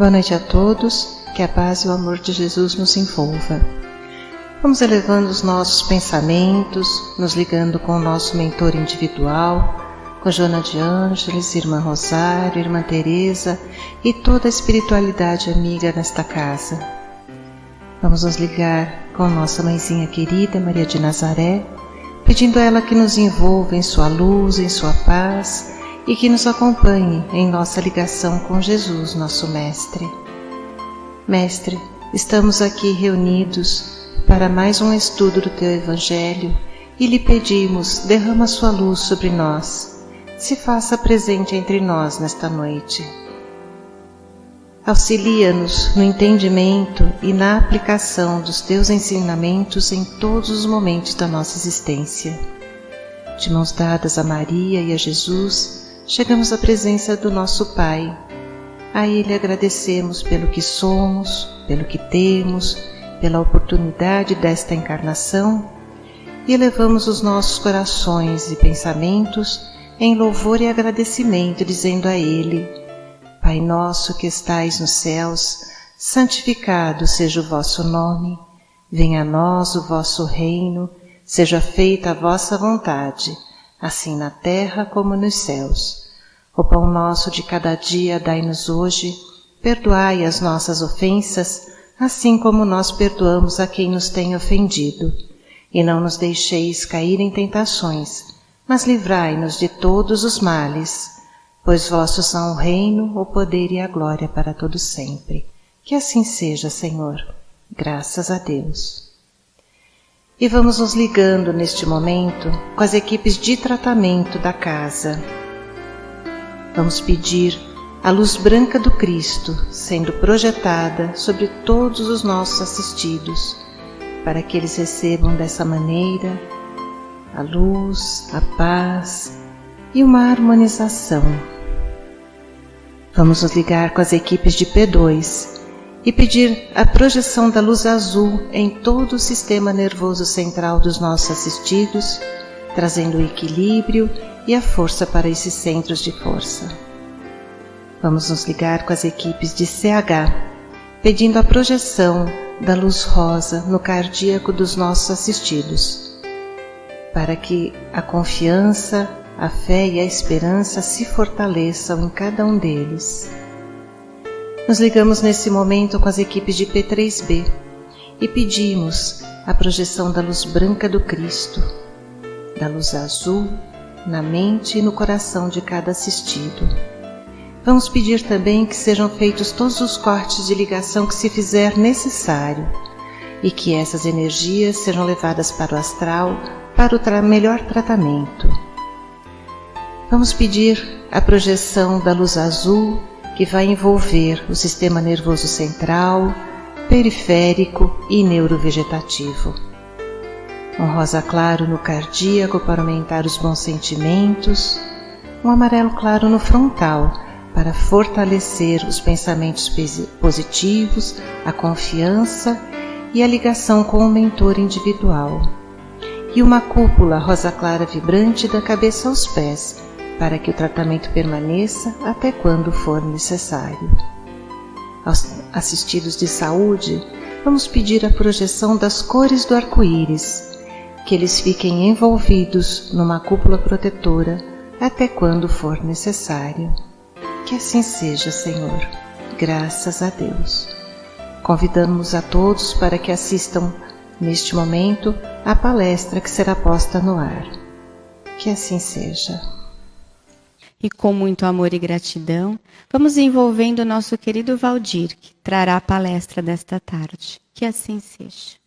Boa noite a todos, que a paz e o amor de Jesus nos envolva. Vamos elevando os nossos pensamentos, nos ligando com o nosso mentor individual, com Joana de Ângeles, Irmã Rosário, Irmã Teresa e toda a espiritualidade amiga nesta casa. Vamos nos ligar com nossa mãezinha querida, Maria de Nazaré, pedindo a ela que nos envolva em sua luz, em sua paz e que nos acompanhe em nossa ligação com Jesus, nosso Mestre. Mestre, estamos aqui reunidos para mais um estudo do Teu Evangelho e lhe pedimos, derrama sua luz sobre nós, se faça presente entre nós nesta noite. Auxilia-nos no entendimento e na aplicação dos Teus ensinamentos em todos os momentos da nossa existência. De mãos dadas a Maria e a Jesus, chegamos à presença do nosso Pai. A Ele agradecemos pelo que somos, pelo que temos, pela oportunidade desta encarnação e elevamos os nossos corações e pensamentos em louvor e agradecimento, dizendo a Ele: Pai nosso que estais nos céus, santificado seja o vosso nome, venha a nós o vosso reino, seja feita a vossa vontade, assim na terra como nos céus. O pão nosso de cada dia dai-nos hoje, perdoai as nossas ofensas, assim como nós perdoamos a quem nos tem ofendido. E não nos deixeis cair em tentações, mas livrai-nos de todos os males, pois vossos são o reino, o poder e a glória para todo sempre. Que assim seja, Senhor. Graças a Deus. E vamos nos ligando neste momento com as equipes de tratamento da casa. Vamos pedir a luz branca do Cristo sendo projetada sobre todos os nossos assistidos, para que eles recebam dessa maneira a luz, a paz e uma harmonização. Vamos nos ligar com as equipes de P2 e pedir a projeção da luz azul em todo o sistema nervoso central dos nossos assistidos, trazendo o equilíbrio e a força para esses centros de força. Vamos nos ligar com as equipes de CH, pedindo a projeção da luz rosa no cardíaco dos nossos assistidos, para que a confiança, a fé e a esperança se fortaleçam em cada um deles. Nos ligamos nesse momento com as equipes de P3B e pedimos a projeção da luz branca do Cristo, da luz azul, na mente e no coração de cada assistido. Vamos pedir também que sejam feitos todos os cortes de ligação que se fizer necessário e que essas energias sejam levadas para o astral para o melhor tratamento. Vamos pedir a projeção da luz azul que vai envolver o sistema nervoso central, periférico e neurovegetativo. Um rosa claro no cardíaco para aumentar os bons sentimentos, um amarelo claro no frontal para fortalecer os pensamentos positivos, a confiança e a ligação com o mentor individual, e uma cúpula rosa clara vibrante da cabeça aos pés para que o tratamento permaneça até quando for necessário. Aos assistidos de saúde, vamos pedir a projeção das cores do arco-íris, que eles fiquem envolvidos numa cúpula protetora até quando for necessário. Que assim seja, Senhor. Graças a Deus. Convidamos a todos para que assistam, neste momento, à palestra que será posta no ar. Que assim seja. E com muito amor e gratidão, vamos envolvendo o nosso querido Valdir, que trará a palestra desta tarde. Que assim seja.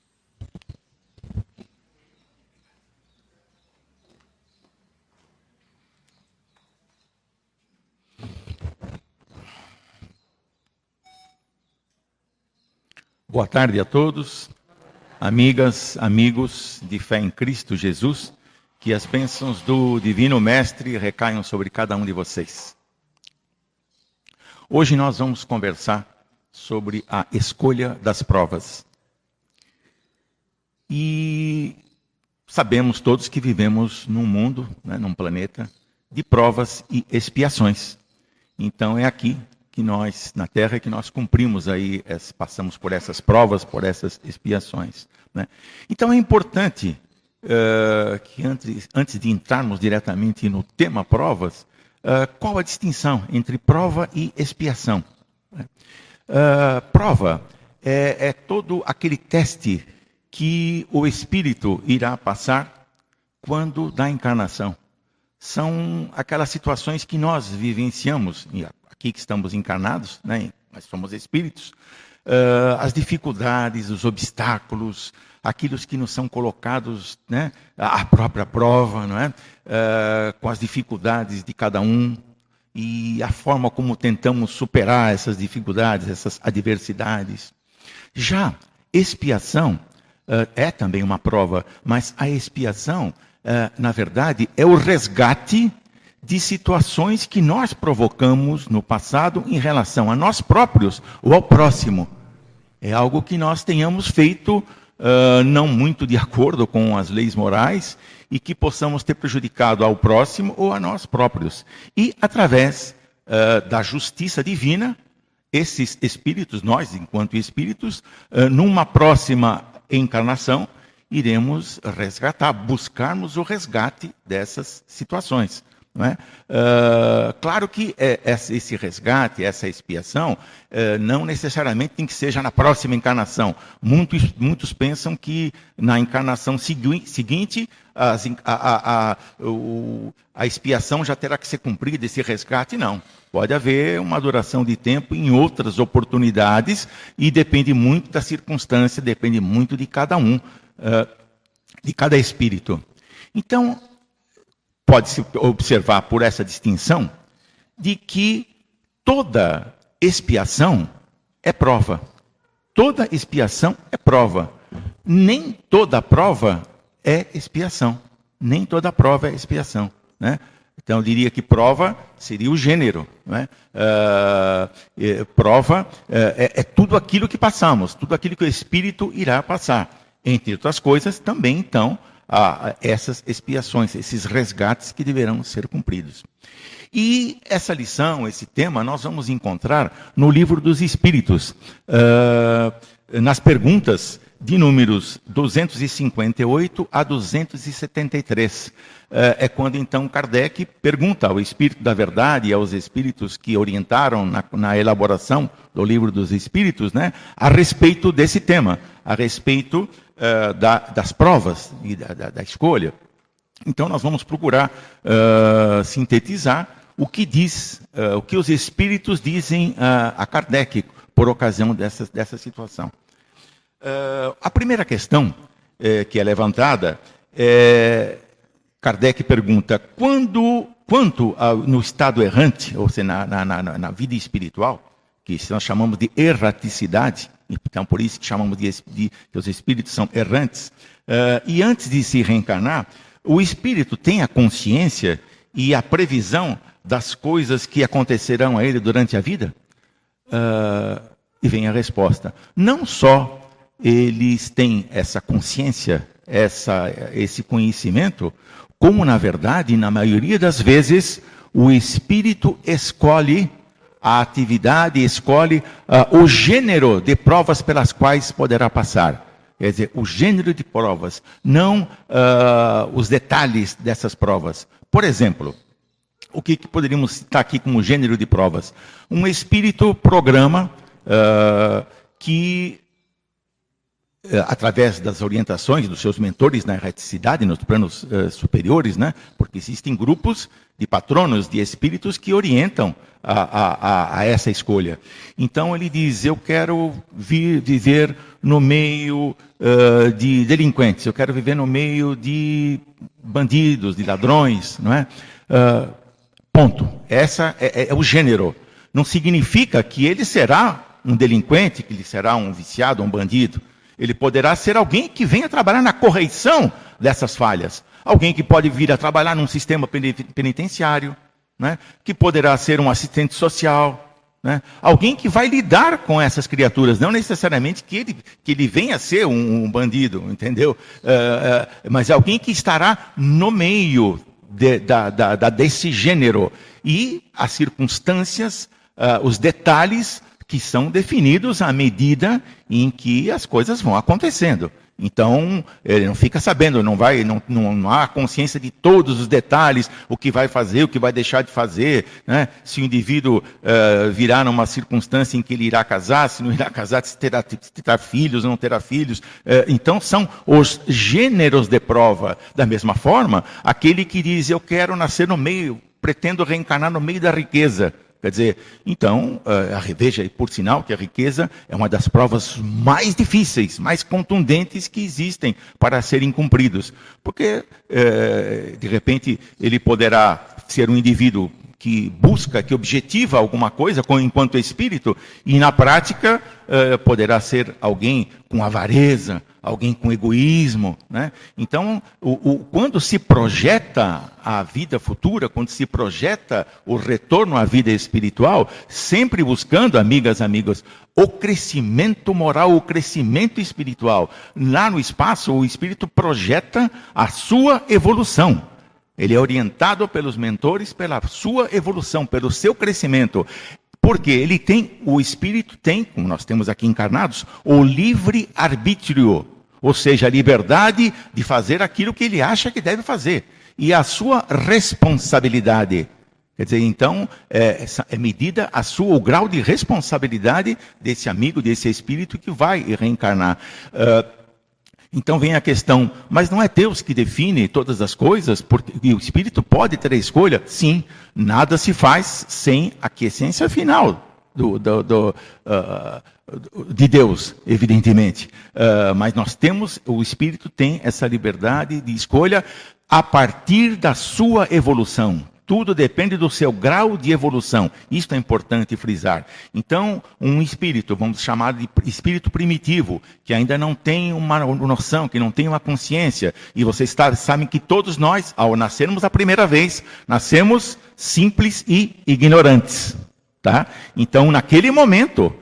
Boa tarde a todos, amigas, amigos de fé em Cristo Jesus, que as bênçãos do Divino Mestre recaiam sobre cada um de vocês. Hoje nós vamos conversar sobre a escolha das provas. E sabemos todos que vivemos num mundo, num planeta, de provas e expiações. Então é aqui que nós, na Terra, que nós cumprimos aí, passamos por essas provas, por essas expiações, né? Então é importante que antes de entrarmos diretamente no tema provas, qual a distinção entre prova e expiação? Prova é todo aquele teste que o espírito irá passar quando da encarnação. São aquelas situações que nós vivenciamos, aqui que estamos encarnados, né? Nós somos espíritos, as dificuldades, os obstáculos, aquilo que nos são colocados, né? A própria prova, não é? Com as dificuldades de cada um e a forma como tentamos superar essas dificuldades, essas adversidades. Já expiação é também uma prova, mas a expiação, na verdade, é o resgate de situações que nós provocamos no passado em relação a nós próprios ou ao próximo. É algo que nós tenhamos feito não muito de acordo com as leis morais e que possamos ter prejudicado ao próximo ou a nós próprios. E, através da justiça divina, esses espíritos, nós, enquanto espíritos, numa próxima encarnação, iremos resgatar, buscarmos o resgate dessas situações. Não é? Claro que esse resgate, essa expiação, não necessariamente tem que seja na próxima encarnação. Muitos pensam que na encarnação seguinte a expiação já terá que ser cumprida, esse resgate. Não. Pode haver uma duração de tempo em outras oportunidades e depende muito da circunstância, depende muito de cada um, de cada espírito. Então, pode-se observar por essa distinção de que toda expiação é prova. Toda expiação é prova. Nem toda prova é expiação. Nem toda prova é expiação, né? Então, eu diria que prova seria o gênero, né? Prova é tudo aquilo que passamos, tudo aquilo que o Espírito irá passar. Entre outras coisas, também, então, essas expiações, esses resgates que deverão ser cumpridos. E essa lição, esse tema, nós vamos encontrar no Livro dos Espíritos, nas perguntas de números 258 a 273. É quando, então, Kardec pergunta ao Espírito da Verdade e aos Espíritos que orientaram na elaboração do Livro dos Espíritos, né, a respeito desse tema, a respeito das provas e da escolha. Então, nós vamos procurar sintetizar o que o que os Espíritos dizem a Kardec por ocasião dessa situação. A primeira questão que é levantada Kardec pergunta: quanto no estado errante, ou seja, na vida espiritual, que nós chamamos de erraticidade, então por isso que chamamos que os espíritos são errantes, e antes de se reencarnar, o espírito tem a consciência e a previsão das coisas que acontecerão a ele durante a vida? E vem a resposta: não só eles têm essa consciência, esse conhecimento, como, na verdade, na maioria das vezes, o espírito escolhe a atividade, escolhe o gênero de provas pelas quais poderá passar. Quer dizer, o gênero de provas, não os detalhes dessas provas. Por exemplo, o que poderíamos citar aqui como gênero de provas? Um espírito programa que, através das orientações dos seus mentores na erraticidade, nos planos superiores, né? Porque existem grupos de patronos, de espíritos que orientam a essa escolha. Então ele diz: eu quero viver no meio de delinquentes, eu quero viver no meio de bandidos, de ladrões, não é? Ponto. Essa é o gênero. Não significa que ele será um delinquente, que ele será um viciado, um bandido. Ele poderá ser alguém que venha trabalhar na correção dessas falhas. Alguém que pode vir a trabalhar num sistema penitenciário, né? Que poderá ser um assistente social, né? Alguém que vai lidar com essas criaturas, não necessariamente que ele venha a ser um bandido, entendeu? Mas alguém que estará no meio desse gênero. E as circunstâncias os detalhes que são definidos à medida em que as coisas vão acontecendo. Então, ele não fica sabendo, não há consciência de todos os detalhes, o que vai fazer, o que vai deixar de fazer, né? Se o indivíduo virar numa circunstância em que ele irá casar, se não irá casar, se terá filhos, não terá filhos. Então, são os gêneros de prova. Da mesma forma, aquele que diz, eu quero nascer no meio, pretendo reencarnar no meio da riqueza. Quer dizer, então, veja, por sinal, que a riqueza é uma das provas mais difíceis, mais contundentes que existem para serem cumpridos. Porque, de repente, ele poderá ser um indivíduo que busca, que objetiva alguma coisa enquanto espírito, e na prática poderá ser alguém com avareza, alguém com egoísmo, né? Então, quando se projeta a vida futura, quando se projeta o retorno à vida espiritual, sempre buscando, amigas, amigos, o crescimento moral, o crescimento espiritual. Lá no espaço, o espírito projeta a sua evolução. Ele é orientado pelos mentores pela sua evolução, pelo seu crescimento. Porque o espírito tem, como nós temos aqui encarnados, o livre arbítrio. Ou seja, a liberdade de fazer aquilo que ele acha que deve fazer. E a sua responsabilidade. Quer dizer, então, é medida o grau de responsabilidade desse amigo, desse espírito que vai reencarnar. Então vem a questão, mas não é Deus que define todas as coisas? Porque o espírito pode ter a escolha? Sim, nada se faz sem a essência final de Deus, evidentemente. Mas o espírito tem essa liberdade de escolha a partir da sua evolução. Tudo depende do seu grau de evolução. Isso é importante frisar. Então, um espírito, vamos chamar de espírito primitivo, que ainda não tem uma noção, que não tem uma consciência. E vocês sabem que todos nós, ao nascermos a primeira vez, nascemos simples e ignorantes. Tá? Então, naquele momento,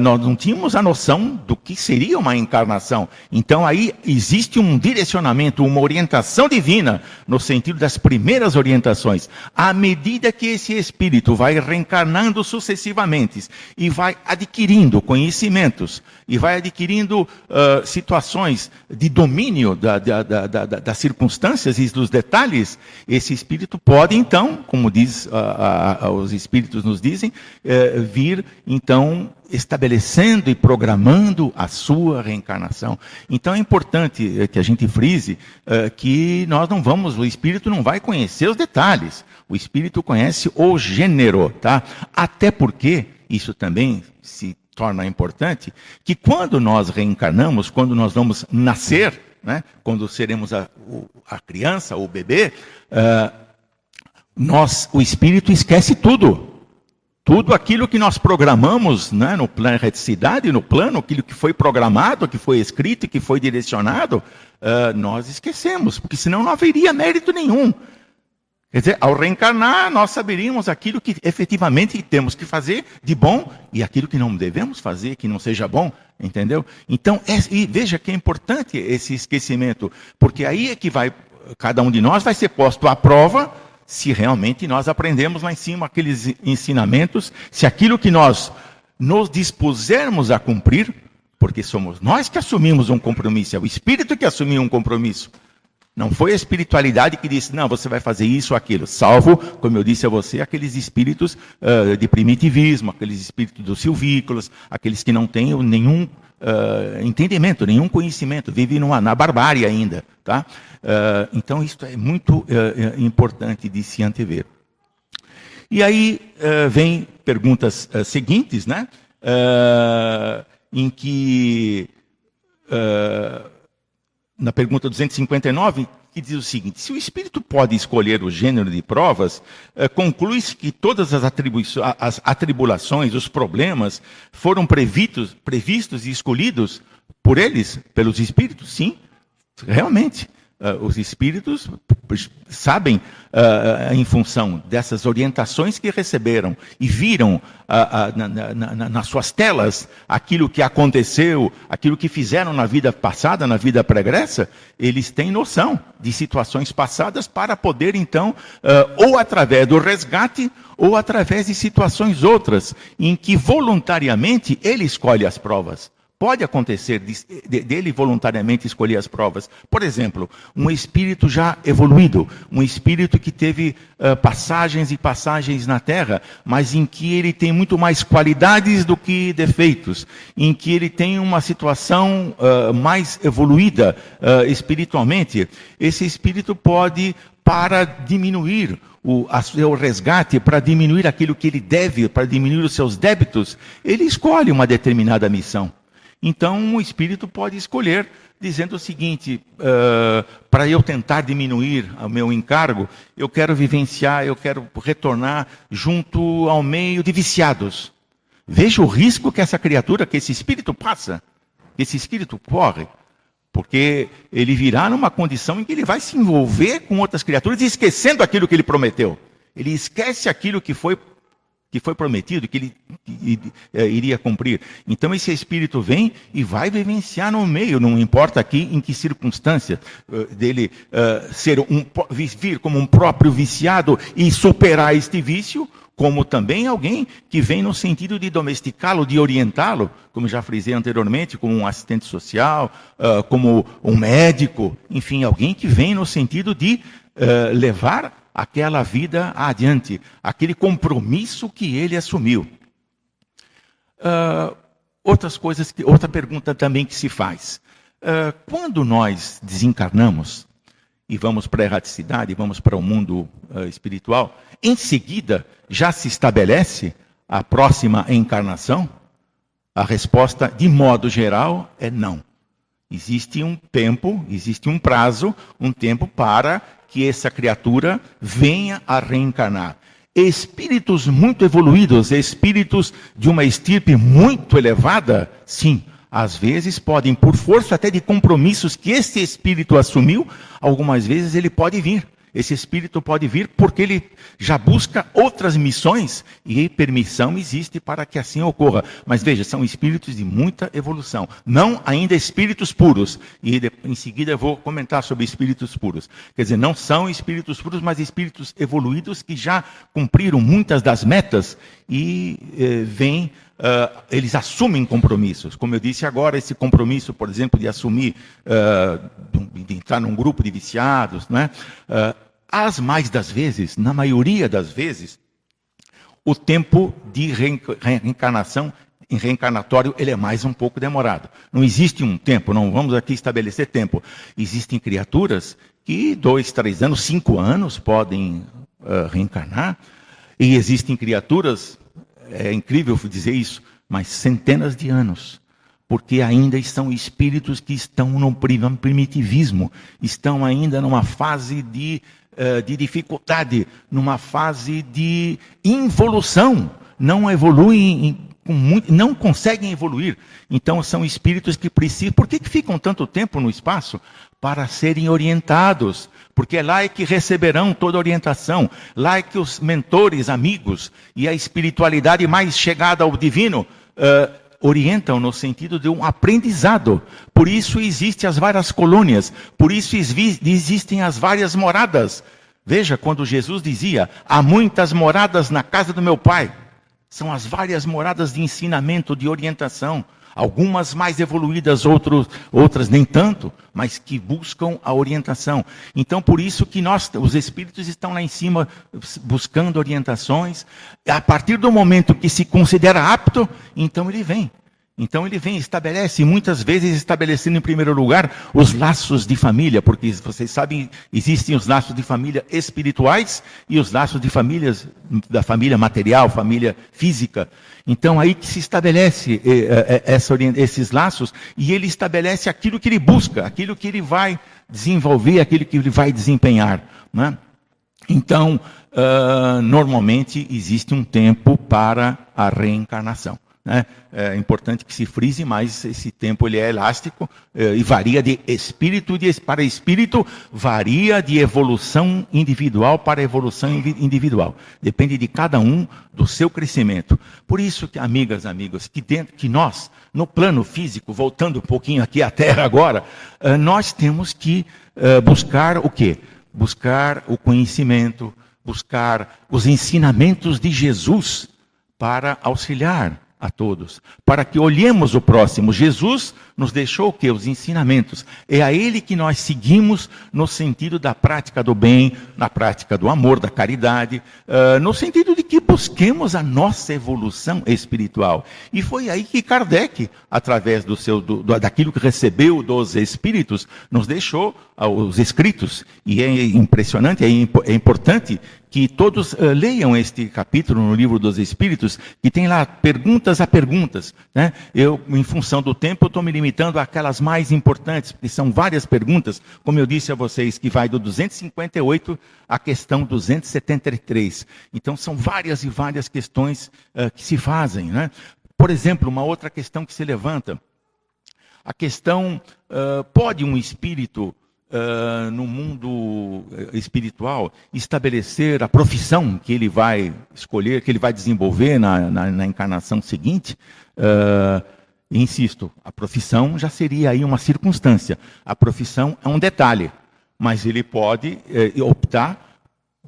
nós não tínhamos a noção do que seria uma encarnação. Então aí existe um direcionamento, uma orientação divina, no sentido das primeiras orientações. À medida que esse espírito vai reencarnando sucessivamente e vai adquirindo conhecimentos, e vai adquirindo situações de domínio das circunstâncias e dos detalhes, esse espírito pode então, como os espíritos nos dizem, vir então estabelecendo e programando a sua reencarnação. Então é importante que a gente frise que o espírito não vai conhecer os detalhes. O espírito conhece o gênero, tá? Até porque, isso também se torna importante, que quando nós reencarnamos, quando nós vamos nascer, né? Quando seremos a criança, o bebê, o espírito esquece tudo. Tudo aquilo que nós programamos, né, no plano de reticidade, no plano, aquilo que foi programado, que foi escrito, que foi direcionado, nós esquecemos, porque senão não haveria mérito nenhum. Quer dizer, ao reencarnar, nós saberíamos aquilo que efetivamente temos que fazer de bom e aquilo que não devemos fazer, que não seja bom, entendeu? Então, e veja que é importante esse esquecimento, porque aí é que cada um de nós vai ser posto à prova, se realmente nós aprendemos lá em cima aqueles ensinamentos, se aquilo que nós nos dispusermos a cumprir, porque somos nós que assumimos um compromisso, é o espírito que assumiu um compromisso. Não foi a espiritualidade que disse, não, você vai fazer isso ou aquilo, salvo, como eu disse a você, aqueles espíritos de primitivismo, aqueles espíritos dos silvícolas, aqueles que não têm nenhum entendimento, nenhum conhecimento, vivem na barbárie ainda, tá? Então isso é muito importante de se antever. E aí vem perguntas seguintes, né? Em que na pergunta 259, que diz o seguinte: se o espírito pode escolher o gênero de provas, conclui-se que todas as atribulações, os problemas, foram previstos e escolhidos por eles, pelos espíritos? Sim, realmente. Os espíritos sabem, em função dessas orientações que receberam e viram nas suas telas aquilo que aconteceu, aquilo que fizeram na vida passada, na vida pregressa, eles têm noção de situações passadas para poder, então, ou através do resgate, ou através de situações outras, em que voluntariamente ele escolhe as provas. Pode acontecer dele voluntariamente escolher as provas. Por exemplo, um espírito já evoluído, um espírito que teve passagens e passagens na Terra, mas em que ele tem muito mais qualidades do que defeitos, em que ele tem uma situação mais evoluída espiritualmente. Esse espírito pode, para diminuir o seu resgate, para diminuir aquilo que ele deve, para diminuir os seus débitos, ele escolhe uma determinada missão. Então, um espírito pode escolher, dizendo o seguinte, para eu tentar diminuir o meu encargo, eu quero vivenciar, eu quero retornar junto ao meio de viciados. Veja o risco que essa criatura, que esse espírito passa, que esse espírito corre, porque ele virá numa condição em que ele vai se envolver com outras criaturas, esquecendo aquilo que ele prometeu. Ele esquece aquilo que foi prometido, que ele iria cumprir. Então esse espírito vem e vai vivenciar no meio, não importa aqui em que circunstância, dele vir como um próprio viciado e superar este vício, como também alguém que vem no sentido de domesticá-lo, de orientá-lo, como já frisei anteriormente, como um assistente social, como um médico, enfim, alguém que vem no sentido de levar aquela vida adiante, aquele compromisso que ele assumiu. Outra pergunta também que se faz. Quando nós desencarnamos e vamos para a erraticidade, vamos para o mundo espiritual, em seguida já se estabelece a próxima encarnação? A resposta, de modo geral, é não. Existe um tempo, existe um prazo, um tempo para que essa criatura venha a reencarnar. Espíritos muito evoluídos, espíritos de uma estirpe muito elevada, sim, às vezes podem, por força até de compromissos que esse espírito assumiu, algumas vezes ele pode vir. Esse espírito pode vir porque ele já busca outras missões e permissão existe para que assim ocorra. Mas veja, são espíritos de muita evolução, não ainda espíritos puros. E em seguida eu vou comentar sobre espíritos puros. Quer dizer, não são espíritos puros, mas espíritos evoluídos que já cumpriram muitas das metas e eles assumem compromissos. Como eu disse agora, esse compromisso, por exemplo, de assumir, de entrar num grupo de viciados, né? As mais das vezes, na maioria das vezes, o tempo de reencarnação, em reencarnatório, ele é mais um pouco demorado. Não existe um tempo, não vamos aqui estabelecer tempo. Existem criaturas que 2, 3 anos, 5 anos podem reencarnar, e existem criaturas, é incrível dizer isso, mas centenas de anos, porque ainda são espíritos que estão no primitivismo, estão ainda numa fase de dificuldade, numa fase de involução, não evoluem, não conseguem evoluir. Então são espíritos que precisam. Por que ficam tanto tempo no espaço? Para serem orientados, porque é lá que receberão toda a orientação, lá é que os mentores, amigos e a espiritualidade mais chegada ao divino orientam no sentido de um aprendizado. Por isso existem as várias colônias, por isso existem as várias moradas. Veja, quando Jesus dizia, há muitas moradas na casa do meu Pai, são as várias moradas de ensinamento, de orientação. Algumas mais evoluídas, outras nem tanto, mas que buscam a orientação. Então, por isso que os espíritos estão lá em cima buscando orientações. A partir do momento que se considera apto, então ele vem. Então ele vem, estabelece, muitas vezes estabelecendo em primeiro lugar os laços de família, porque vocês sabem, existem os laços de família espirituais e os laços de da família material, família física. Então aí que se estabelece esses laços e ele estabelece aquilo que ele busca, aquilo que ele vai desenvolver, aquilo que ele vai desempenhar, né? Então, normalmente existe um tempo para a reencarnação. né? É importante que se frise, mas esse tempo ele é elástico e varia de espírito para espírito, varia de evolução individual para evolução individual. Depende de cada um do seu crescimento. Por isso que, amigas, amigos, que nós, no plano físico, voltando um pouquinho aqui à Terra agora, nós temos que buscar o quê? Buscar o conhecimento, buscar os ensinamentos de Jesus para auxiliar a todos, para que olhemos o próximo. Jesus nos deixou o quê? Os ensinamentos. É a Ele que nós seguimos no sentido da prática do bem, na prática do amor, da caridade, no sentido de que busquemos a nossa evolução espiritual. E foi aí que Kardec, através daquilo que recebeu dos Espíritos, nos deixou os escritos. E é impressionante, é importante que todos leiam este capítulo no Livro dos Espíritos, que tem lá perguntas a perguntas, né? Eu, em função do tempo, estou me limitando àquelas mais importantes, porque são várias perguntas, como eu disse a vocês, que vai do 258 à questão 273. Então, são várias e várias questões que se fazem, né? Por exemplo, uma outra questão que se levanta, a questão, pode um espírito no mundo espiritual, estabelecer a profissão que ele vai escolher, que ele vai desenvolver na encarnação seguinte? Insisto, a profissão já seria aí uma circunstância. A profissão é um detalhe, mas ele pode optar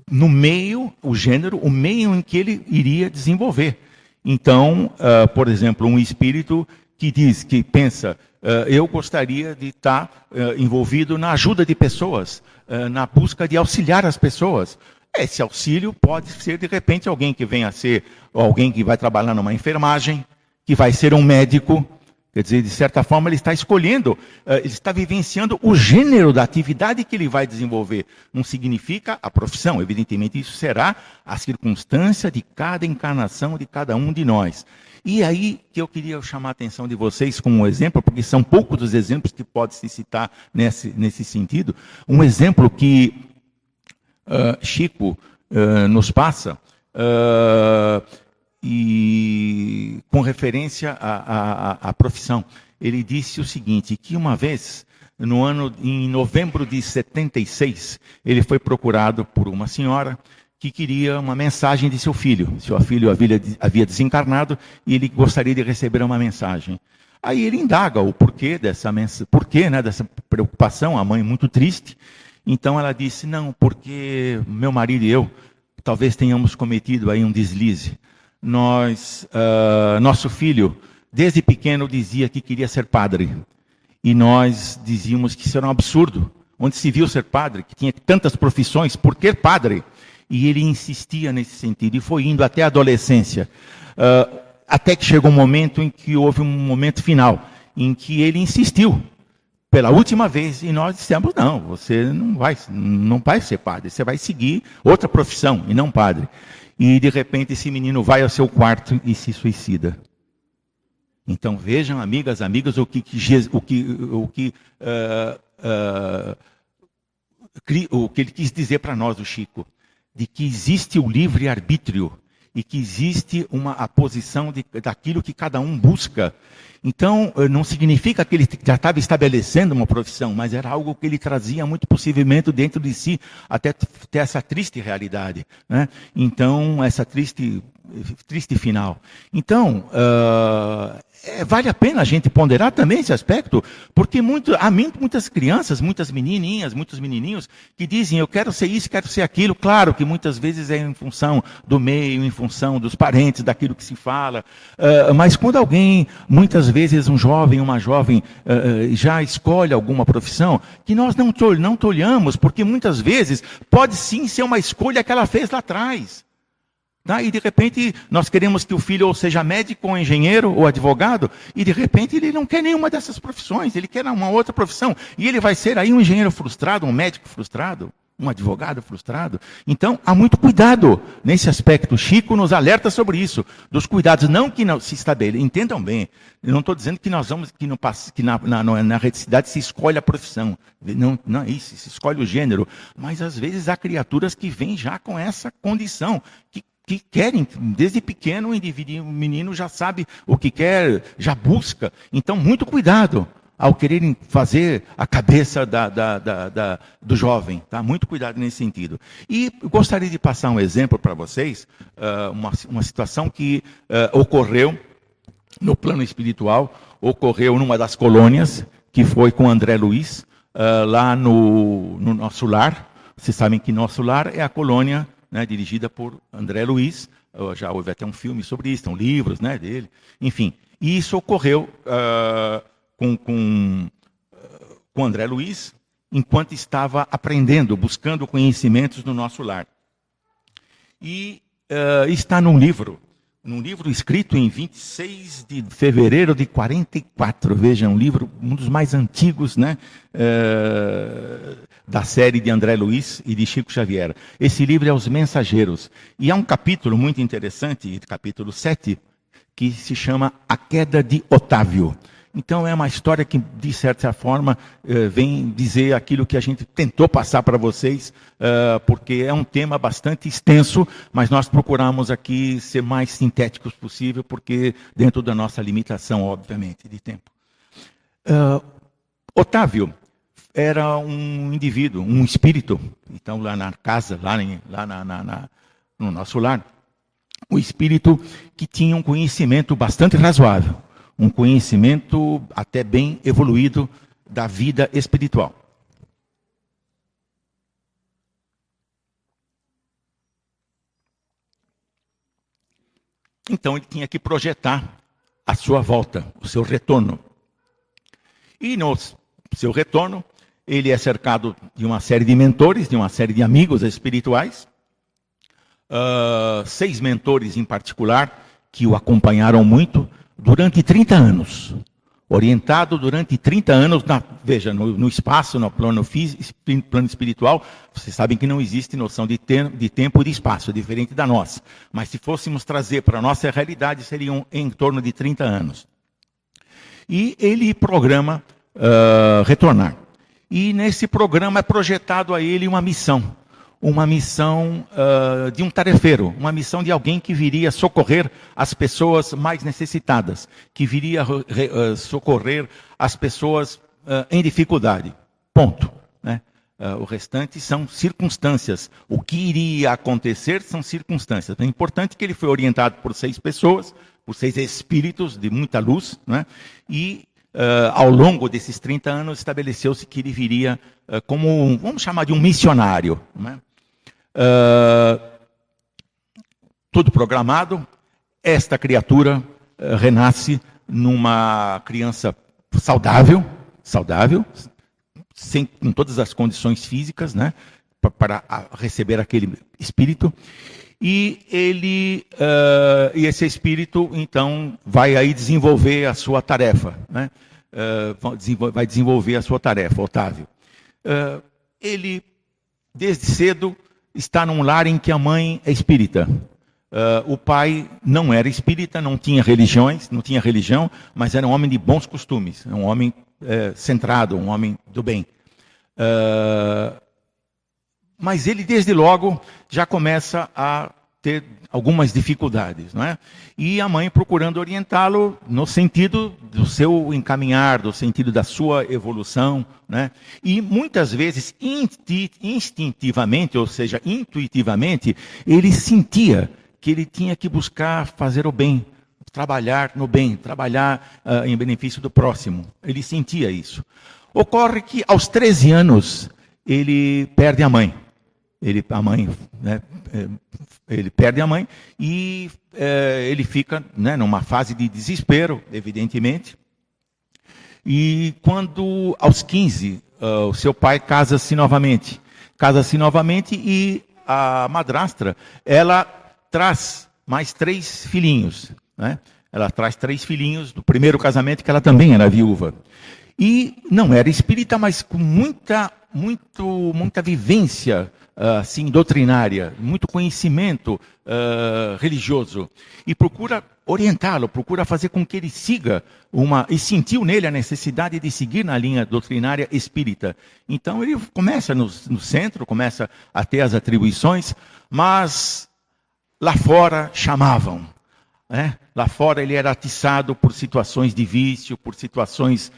no meio, o gênero, o meio em que ele iria desenvolver. Então, por exemplo, um espírito que pensa, eu gostaria de estar envolvido na ajuda de pessoas, na busca de auxiliar as pessoas. Esse auxílio pode ser, de repente, alguém que venha a ser alguém que vai trabalhar numa enfermagem, que vai ser um médico. Quer dizer, de certa forma, ele está escolhendo, ele está vivenciando o gênero da atividade que ele vai desenvolver. Não significa a profissão, evidentemente, isso será a circunstância de cada encarnação de cada um de nós. E aí que eu queria chamar a atenção de vocês como um exemplo, porque são poucos os exemplos que pode se citar nesse sentido. Um exemplo que Chico nos passa, e com referência à profissão. Ele disse o seguinte, que uma vez, em novembro de 76, ele foi procurado por uma senhora que queria uma mensagem de seu filho. Seu filho havia desencarnado e ele gostaria de receber uma mensagem. Aí ele indaga o porquê dessa preocupação, a mãe muito triste. Então ela disse, não, porque meu marido e eu talvez tenhamos cometido aí um deslize. Nosso filho, desde pequeno, dizia que queria ser padre. E nós dizíamos que isso era um absurdo. Onde se viu ser padre, que tinha tantas profissões, por que padre? E ele insistia nesse sentido, e foi indo até a adolescência. Até que chegou um momento em que houve um momento final, em que ele insistiu, pela última vez, e nós dissemos, não, você não vai ser padre, você vai seguir outra profissão, e não padre. E de repente esse menino vai ao seu quarto e se suicida. Então vejam, amigas, o que ele quis dizer para nós, o Chico, de que existe o livre-arbítrio e que existe a posição daquilo que cada um busca. Então, não significa que ele já estava estabelecendo uma profissão, mas era algo que ele trazia muito possivelmente dentro de si, até ter essa triste realidade, né? Então, essa triste final. Então, vale a pena a gente ponderar também esse aspecto, porque há muitas crianças, muitas menininhas, muitos menininhos que dizem, eu quero ser isso, quero ser aquilo. Claro que muitas vezes é em função do meio, em função dos parentes, daquilo que se fala, mas quando alguém, muitas vezes um jovem, uma jovem, já escolhe alguma profissão, que nós não tolhamos, porque muitas vezes pode sim ser uma escolha que ela fez lá atrás. E de repente nós queremos que o filho ou seja médico, ou engenheiro, ou advogado, e de repente ele não quer nenhuma dessas profissões, ele quer uma outra profissão, e ele vai ser aí um engenheiro frustrado, um médico frustrado, um advogado frustrado. Então há muito cuidado nesse aspecto. Chico nos alerta sobre isso, dos cuidados, não que não se estabeleça, entendam bem, eu não estou dizendo que nós vamos, que na reticidade se escolhe a profissão, não é isso, se escolhe o gênero, mas às vezes há criaturas que vêm já com essa condição, que que querem, desde pequeno o menino já sabe o que quer, já busca. Então, muito cuidado ao quererem fazer a cabeça do jovem. Tá? Muito cuidado nesse sentido. E gostaria de passar um exemplo para vocês, uma situação que ocorreu no plano espiritual, ocorreu numa das colônias, que foi com André Luiz, lá no nosso lar. Vocês sabem que Nosso Lar é a colônia, né, dirigida por André Luiz. Já houve até um filme sobre isso, são livros, né, dele. Enfim, e isso ocorreu com André Luiz, enquanto estava aprendendo, buscando conhecimentos no Nosso Lar. E está num livro escrito em 26 de fevereiro de 44. Veja, um livro, um dos mais antigos, né, da série de André Luiz e de Chico Xavier. Esse livro é Os Mensageiros. E há um capítulo muito interessante, capítulo 7, que se chama A Queda de Otávio. Então é uma história que, de certa forma, vem dizer aquilo que a gente tentou passar para vocês, porque é um tema bastante extenso, mas nós procuramos aqui ser mais sintéticos possível, porque dentro da nossa limitação, obviamente, de tempo. Otávio era um indivíduo, um espírito, então lá na casa, no Nosso Lar, um espírito que tinha um conhecimento bastante razoável. Um conhecimento até bem evoluído da vida espiritual. Então ele tinha que projetar a sua volta, o seu retorno. E no seu retorno, ele é cercado de uma série de mentores, de uma série de amigos espirituais. 6 mentores em particular, que o acompanharam muito, durante 30 anos, orientado durante 30 anos, veja, no espaço, no plano espiritual, vocês sabem que não existe noção de tempo e de espaço, diferente da nossa. Mas se fôssemos trazer para a nossa realidade, seriam em torno de 30 anos. E ele programa retornar. E nesse programa é projetado a ele uma missão de um tarefeiro, uma missão de alguém que viria socorrer as pessoas mais necessitadas, que viria socorrer as pessoas em dificuldade. Ponto. Né? O restante são circunstâncias. O que iria acontecer são circunstâncias. É importante que ele foi orientado por 6 pessoas, por 6 espíritos de muita luz, né? E ao longo desses 30 anos estabeleceu-se que ele viria como, vamos chamar de um missionário, né? Tudo programado, esta criatura renasce numa criança saudável, com todas as condições físicas, né, para receber aquele espírito, e esse espírito então vai aí desenvolver a sua tarefa, né, vai desenvolver a sua tarefa, Otávio. Ele desde cedo está num lar em que a mãe é espírita. O pai não era espírita, não tinha religião, mas era um homem de bons costumes, um homem centrado, um homem do bem. Mas ele, desde logo, já começa a ter algumas dificuldades, não é? E a mãe procurando orientá-lo no sentido do seu encaminhar, do sentido da sua evolução, né? E muitas vezes instintivamente, ou seja, intuitivamente, ele sentia que ele tinha que buscar fazer o bem, trabalhar no bem, trabalhar em benefício do próximo. Ele sentia isso. Ocorre que aos 13 anos ele perde a mãe. Ele perde a mãe e ele fica, né, numa fase de desespero, evidentemente. E quando, aos 15, o seu pai casa-se novamente. E a madrastra, ela traz mais 3 filhinhos. Né? Ela traz 3 filhinhos do primeiro casamento, que ela também era viúva. E não era espírita, mas com muita vivência assim, doutrinária, muito conhecimento religioso. E procura orientá-lo, procura fazer com que ele siga e sentiu nele a necessidade de seguir na linha doutrinária espírita. Então ele começa no centro, começa a ter as atribuições, mas lá fora chamavam. Né? Lá fora ele era atiçado por situações de vício, por situações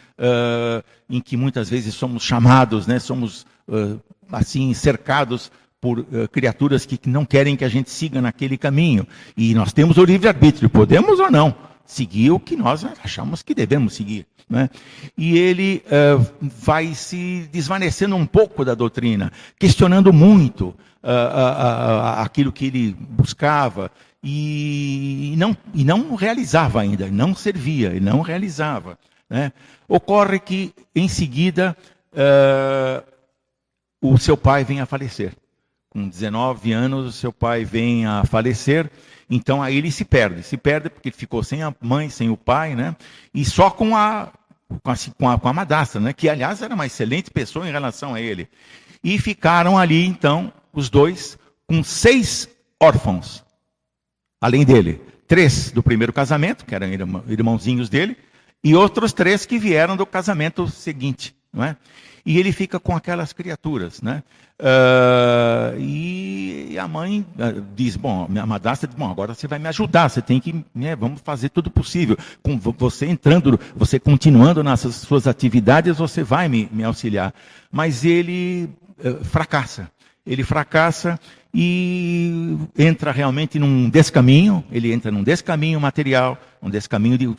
em que muitas vezes somos chamados, né? Somos assim cercados por criaturas que não querem que a gente siga naquele caminho. E nós temos o livre-arbítrio, podemos ou não seguir o que nós achamos que devemos seguir. Né? E ele vai se desvanecendo um pouco da doutrina, questionando muito aquilo que ele buscava, e não realizava ainda, não servia, e não realizava. Né? Ocorre que, em seguida, o seu pai vem a falecer. Com 19 anos, o seu pai vem a falecer, então aí ele se perde porque ele ficou sem a mãe, sem o pai, né? E só com a madrasta, né? Que aliás era uma excelente pessoa em relação a ele. E ficaram ali, então, os dois, com 6 órfãos, além dele. 3 do primeiro casamento, que eram irmãozinhos dele, e outros 3 que vieram do casamento seguinte, não é? E ele fica com aquelas criaturas, né? E a mãe diz, a madrasta diz, agora você vai me ajudar, você tem que, né, vamos fazer tudo possível. Com você entrando, você continuando nas suas atividades, você vai me auxiliar. Mas ele fracassa. Ele fracassa e entra realmente num descaminho, ele entra num descaminho material,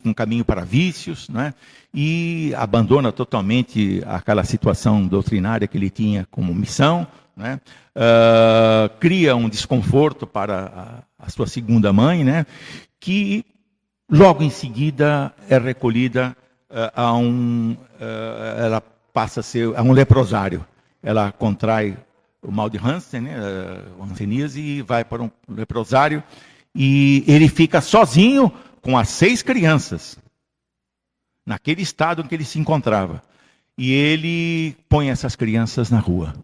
um caminho para vícios, né? E abandona totalmente aquela situação doutrinária que ele tinha como missão, né? Cria um desconforto para a sua segunda mãe, né? Que logo em seguida é recolhida ela passa a ser um leprosário. Ela contrai o mal de Hansen, né, hanseníase, e vai para um leprosário, e ele fica sozinho com as 6 crianças, naquele estado em que ele se encontrava. E ele põe essas crianças na rua.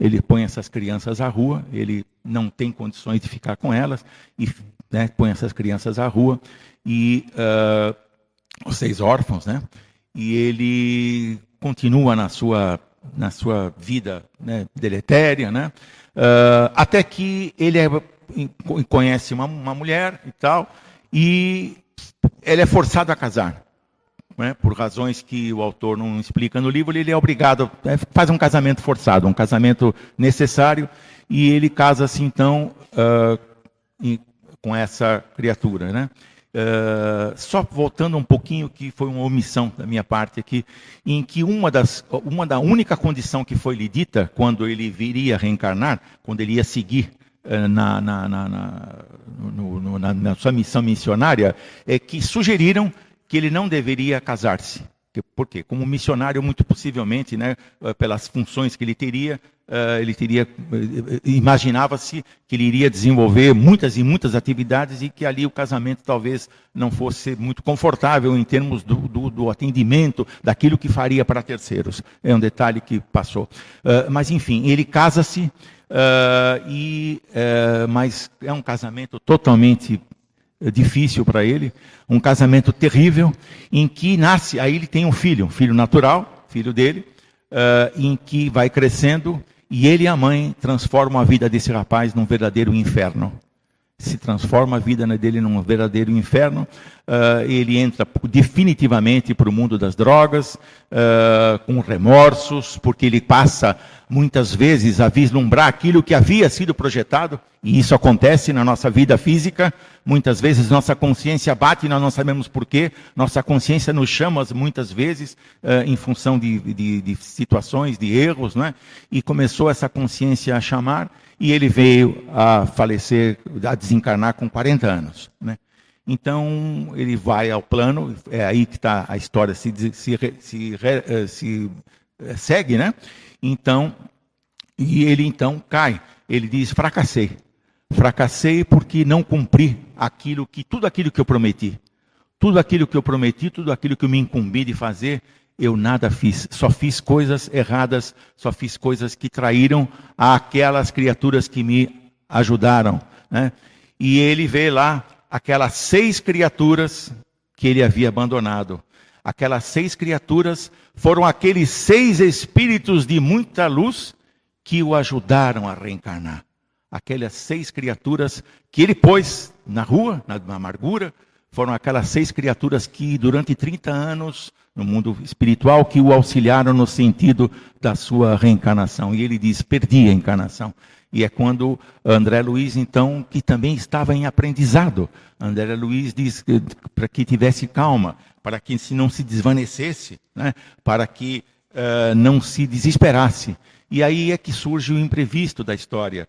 Ele põe essas crianças à rua, ele não tem condições de ficar com elas, e né, põe essas crianças à rua, e os 6 órfãos, né, e ele continua na sua vida, né, deletéria, né? Até que ele conhece uma mulher e tal, e ele é forçado a casar, né? Por razões que o autor não explica no livro, ele é obrigado, faz um casamento forçado, um casamento necessário, e ele casa-se então com essa criatura, né? Só voltando um pouquinho, que foi uma omissão da minha parte aqui, em que uma da única condição que foi lhe dita quando ele viria reencarnar, quando ele ia seguir na sua missão missionária, é que sugeriram que ele não deveria casar-se. Por quê? Como missionário, muito possivelmente, né, pelas funções que ele teria, imaginava-se que ele iria desenvolver muitas e muitas atividades, e que ali o casamento talvez não fosse muito confortável em termos do atendimento, daquilo que faria para terceiros. É um detalhe que passou. Mas, enfim, ele casa-se, mas é um casamento totalmente difícil para ele, um casamento terrível, em que nasce, aí ele tem um filho natural, filho dele, em que vai crescendo, e ele e a mãe transformam a vida desse rapaz num verdadeiro inferno. Se transforma a vida dele num verdadeiro inferno. Ele entra definitivamente para o mundo das drogas, com remorsos, porque ele passa muitas vezes a vislumbrar aquilo que havia sido projetado, e isso acontece na nossa vida física. Muitas vezes nossa consciência bate e nós não sabemos porquê, nossa consciência nos chama muitas vezes em função de situações, de erros, né? E começou essa consciência a chamar, e ele veio a falecer, a desencarnar com 40 anos, né? Então ele vai ao plano, é aí que está a história, se segue, né? Então, e ele então cai, ele diz, fracassei porque não cumpri tudo aquilo que eu prometi, tudo aquilo que eu me incumbi de fazer, eu nada fiz, só fiz coisas erradas, só fiz coisas que traíram aquelas criaturas que me ajudaram, né? E ele vê lá aquelas 6 criaturas que ele havia abandonado. Aquelas 6 criaturas foram aqueles 6 espíritos de muita luz que o ajudaram a reencarnar. Aquelas 6 criaturas que ele pôs na rua, na amargura, foram aquelas 6 criaturas que durante 30 anos, no mundo espiritual, que o auxiliaram no sentido da sua reencarnação. E ele diz, perdi a encarnação. E é quando André Luiz, então, que também estava em aprendizado. André Luiz diz para que tivesse calma, para que não se desvanecesse, né? Para que não se desesperasse. E aí é que surge o imprevisto da história.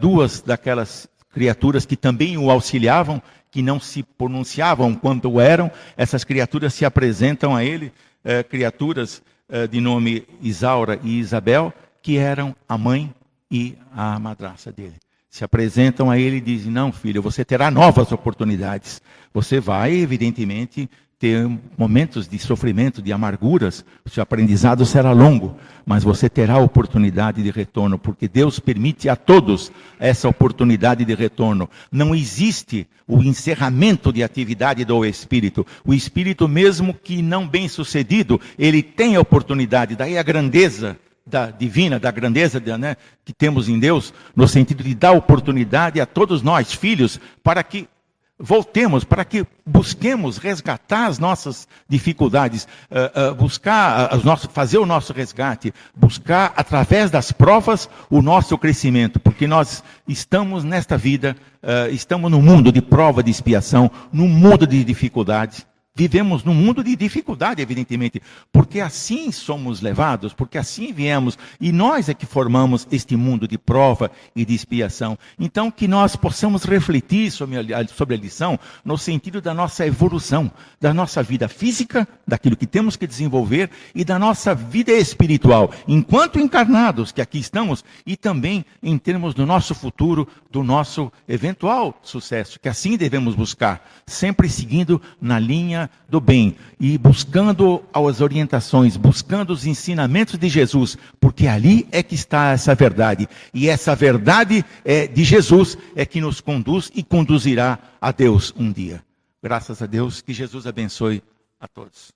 2 daquelas criaturas que também o auxiliavam, que não se pronunciavam quanto eram, essas criaturas se apresentam a ele, criaturas de nome Isaura e Isabel, que eram a mãe e a madraça dele. Se apresentam a ele e dizem, não, filho, você terá novas oportunidades. Você vai, evidentemente, ter momentos de sofrimento, de amarguras, o seu aprendizado será longo, mas você terá oportunidade de retorno, porque Deus permite a todos essa oportunidade de retorno. Não existe o encerramento de atividade do Espírito. O Espírito, mesmo que não bem sucedido, ele tem a oportunidade, daí a grandeza da divina, da grandeza que temos em Deus, no sentido de dar oportunidade a todos nós, filhos, para que voltemos, para que busquemos resgatar as nossas dificuldades, fazer o nosso resgate, buscar através das provas o nosso crescimento, porque nós estamos nesta vida, estamos num mundo de prova, de expiação, num mundo de dificuldades. Vivemos num mundo de dificuldade, evidentemente, porque assim somos levados, porque assim viemos, e nós é que formamos este mundo de prova e de expiação. Então, que nós possamos refletir sobre a lição, no sentido da nossa evolução, da nossa vida física, daquilo que temos que desenvolver, e da nossa vida espiritual, enquanto encarnados, que aqui estamos, e também em termos do nosso futuro, do nosso eventual sucesso, que assim devemos buscar, sempre seguindo na linha do bem e buscando as orientações, buscando os ensinamentos de Jesus, porque ali é que está essa verdade, e essa verdade de Jesus é que nos conduz e conduzirá a Deus um dia. Graças a Deus, que Jesus abençoe a todos.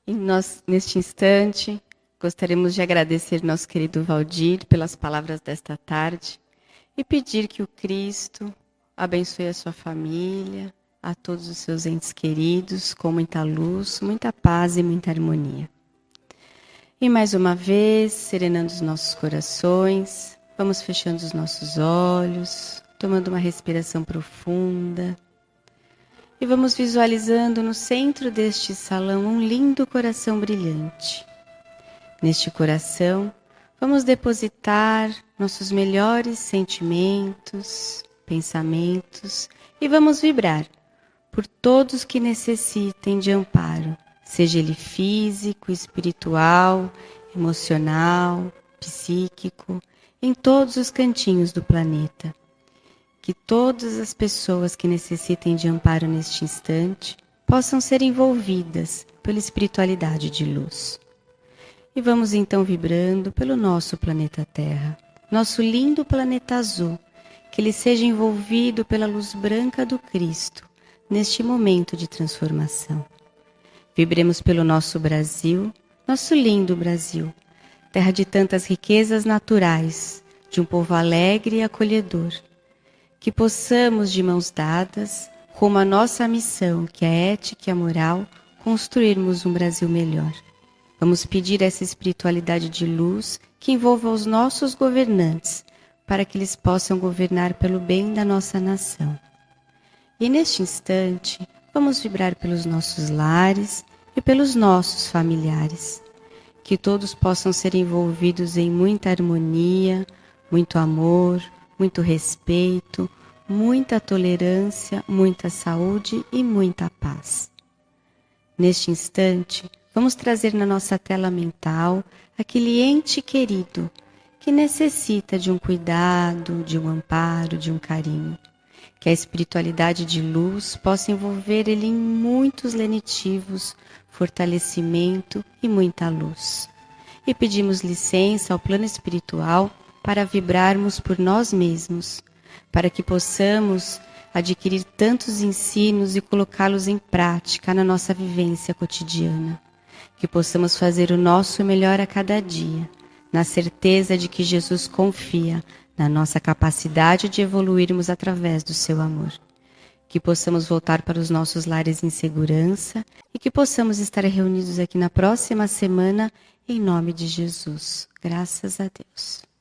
E nós, neste instante, gostaríamos de agradecer nosso querido Valdir pelas palavras desta tarde e pedir que o Cristo abençoe a sua família, a todos os seus entes queridos, com muita luz, muita paz e muita harmonia. E mais uma vez, serenando os nossos corações, vamos fechando os nossos olhos, tomando uma respiração profunda. E vamos visualizando no centro deste salão um lindo coração brilhante. Neste coração, vamos depositar nossos melhores sentimentos, pensamentos e vamos vibrar por todos que necessitem de amparo, seja ele físico, espiritual, emocional, psíquico, em todos os cantinhos do planeta. Que todas as pessoas que necessitem de amparo neste instante possam ser envolvidas pela espiritualidade de luz. E vamos então vibrando pelo nosso planeta Terra, nosso lindo planeta azul, que ele seja envolvido pela luz branca do Cristo, neste momento de transformação. Vibremos pelo nosso Brasil, nosso lindo Brasil, terra de tantas riquezas naturais, de um povo alegre e acolhedor. Que possamos, de mãos dadas, rumo à nossa missão, que é a ética e a moral, construirmos um Brasil melhor. Vamos pedir essa espiritualidade de luz que envolva os nossos governantes, para que eles possam governar pelo bem da nossa nação. E neste instante, vamos vibrar pelos nossos lares e pelos nossos familiares. Que todos possam ser envolvidos em muita harmonia, muito amor, muito respeito, muita tolerância, muita saúde e muita paz. Neste instante, vamos trazer na nossa tela mental aquele ente querido que necessita de um cuidado, de um amparo, de um carinho. Que a espiritualidade de luz possa envolver ele em muitos lenitivos, fortalecimento e muita luz. E pedimos licença ao plano espiritual para vibrarmos por nós mesmos, para que possamos adquirir tantos ensinos e colocá-los em prática na nossa vivência cotidiana. Que possamos fazer o nosso melhor a cada dia, na certeza de que Jesus confia na nossa capacidade de evoluirmos através do seu amor. Que possamos voltar para os nossos lares em segurança e que possamos estar reunidos aqui na próxima semana, em nome de Jesus. Graças a Deus.